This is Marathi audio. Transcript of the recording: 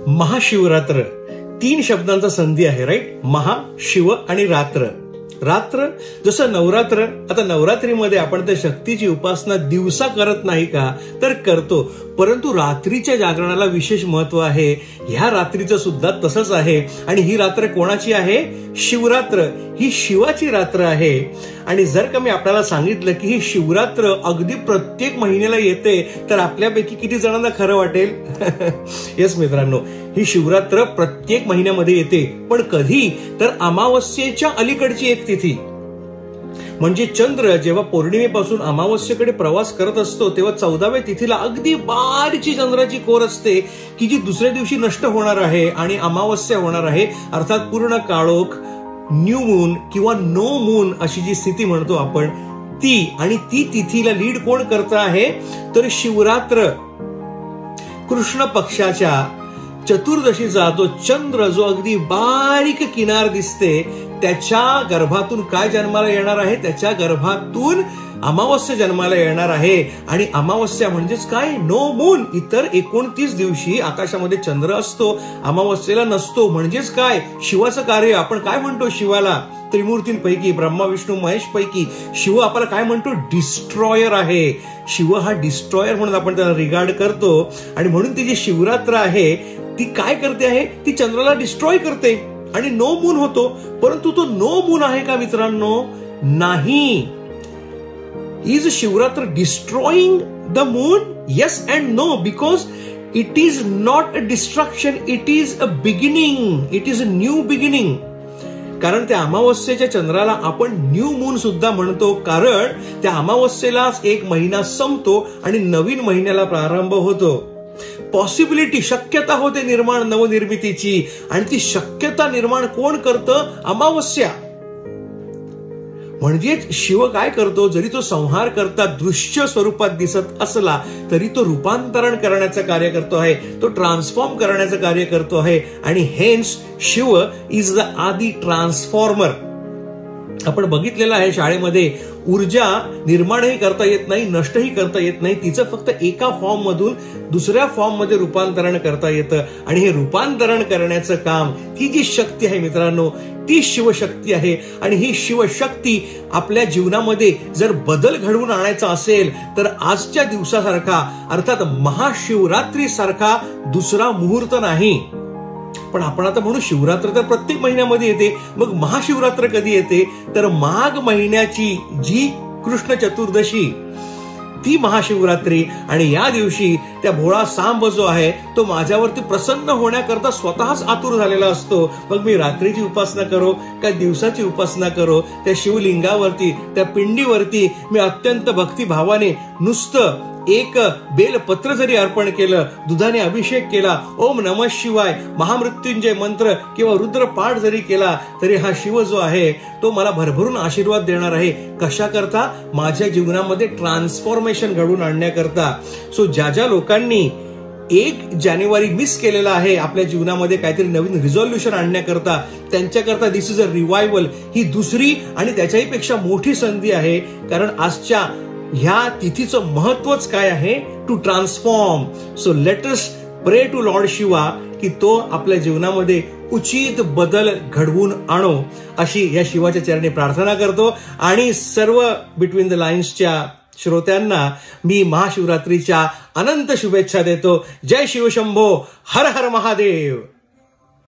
महाशिवरात्र 3 शब्दांचा संधी आहे, राईट? महा, शिव आणि रात्र. रात्र जसं नवरात्र, आता नवरात्रीमध्ये आपण त्या शक्तीची उपासना दिवसा करत नाही का, तर करतो, परंतु रात्रीच्या जागरणाला विशेष महत्व आहे. ह्या रात्रीचं सुद्धा तसंच आहे. आणि ही रात्र कोणाची आहे? शिवरात्र. ही शिवाची रात्र आहे. आणि जर का मी आपल्याला सांगितलं की ही शिवरात्र अगदी प्रत्येक महिन्याला येते, तर आपल्यापैकी किती जणांना खरं वाटेल? येस मित्रांनो, ही शिवरात्र प्रत्येक महिन्यामध्ये येते. पण कधी? तर अमावस्येच्या अलीकडची एक तिथी. म्हणजे चंद्र जेव्हा पौर्णिमेपासून अमावस्येकडे प्रवास करत असतो, तेव्हा 14व्या तिथीला अगदी बारीकची चंद्राची कोर असते की जी दुसऱ्या दिवशी नष्ट होणार आहे आणि अमावस्या होणार आहे. अर्थात पूर्ण काळोख, न्यू मून किंवा नो मून अशी जी स्थिती म्हणतो आपण, ती. आणि ती तिथीला लीड कोण करत आहे? तर शिवरात्र. कृष्ण पक्षाच्या चतुर्दशीचा तो चंद्र जो अगदी बारीक किनार दिसते, त्याच्या गर्भातून काय जन्माला येणार आहे? त्याच्या गर्भातून अमावस्या जन्माला येणार आहे. आणि अमावस्या म्हणजेच काय? No moon. इतर 29 दिवशी आकाशामध्ये चंद्र असतो, अमावस्येला नसतो. म्हणजेच काय? शिवाचं कार्य. आपण काय म्हणतो शिवाला? त्रिमूर्तींपैकी, ब्रह्मा विष्णू महेश पैकी शिव आपल्याला काय म्हणतो? डिस्ट्रॉयर आहे. शिव हा डिस्ट्रॉयर म्हणून आपण त्याला रिगार्ड करतो. आणि म्हणून ती जी शिवरात्र आहे ती काय करते आहे? ती चंद्राला डिस्ट्रॉय करते आणि नो मून होतो. परंतु तो नो मून आहे का मित्रांनो? नाही. Is Shivratri destroying the moon? Yes and no, because it is not a destruction, it is a beginning, it is a new beginning. कारण त्या अमावस्येच्या चंद्राला आपण न्यू मून सुद्धा म्हणतो, कारण त्या अमावस्येला एक महिना संपतो आणि नवीन महिन्याला प्रारंभ होतो. पॉसिबिलिटी, शक्यता होते निर्माण नवनिर्मितीची. आणि ती शक्यता निर्माण कोण करतं? अमावस्या. म्हणजेच शिव काय करतो? जरी तो संहार करता दृश्य स्वरूपात दिसत असला, तरी तो रूपांतरण करण्याचं कार्य करतो आहे, तो ट्रान्सफॉर्म करण्याचं कार्य करतो आहे. आणि हेन्स शिव इज द आदी ट्रान्सफॉर्मर. आपण बघितलेलं आहे शाळेमध्ये, ऊर्जा निर्माणही करता येत नाही, नष्टही करता येत नाही. तिचं फक्त एका फॉर्म मधून दुसऱ्या फॉर्म मध्ये रूपांतरण करता येतं. आणि हे रूपांतरण करण्याचं काम, ही जी शक्ती आहे मित्रांनो, ती शिवशक्ती आहे. आणि ही शिवशक्ती आपल्या जीवनामध्ये जर बदल घडवून आणायचा असेल, तर आजच्या दिवसासारखा, अर्थात महाशिवरात्री सारखा दुसरा मुहूर्त नाही. पण आपण आता म्हणू शिवरात्र तर प्रत्येक महिन्यामध्ये येते. मग महाशिवरात्र कधी येते? तर माघ महिन्याची जी कृष्ण चतुर्दशी, ती महाशिवरात्री. आणि या दिवशी त्या भोळा सांब जो आहे तो माझ्यावरती प्रसन्न होण्याकरता स्वतःच आतुर झालेला असतो. मग मी रात्रीची उपासना करो का दिवसाची उपासना करो, त्या शिवलिंगावरती, त्या पिंडीवरती मी अत्यंत भक्तिभावाने नुसतं एक बेलपत्र जरी अर्पण केलं, दुधाने अभिषेक केला, ओम नमः शिवाय, महामृत्युंजय मंत्र किंवा रुद्रपाठ जरी केला, तरी हा शिव जो आहे तो मला भरभरून आशीर्वाद देणार आहे. कशा करता? माझ्या जीवनामध्ये ट्रान्सफॉर्मेशन घडवून आणण्याकरता. सो ज्या ज्या लोकांनी 1 जानेवारी मिस केलेला आहे आपल्या जीवनामध्ये काहीतरी नवीन रिझॉल्युशन आणण्याकरता, त्यांच्याकरता दिस इज अ रिवायवल. ही दुसरी आणि त्याच्याही पेक्षा मोठी संधी आहे. कारण आजच्या ह्या तिथीचं महत्वच काय आहे? To transform. So let us pray to Lord Shiva की तो आपल्या जीवनामध्ये उचित बदल घडवून आणो, अशी या शिवाच्या चरणी प्रार्थना करतो. आणि सर्व बिटवीन द लाईन्सच्या श्रोत्यांना मी महाशिवरात्रीच्या अनंत शुभेच्छा देतो. जय शिवशंभो, हर हर महादेव.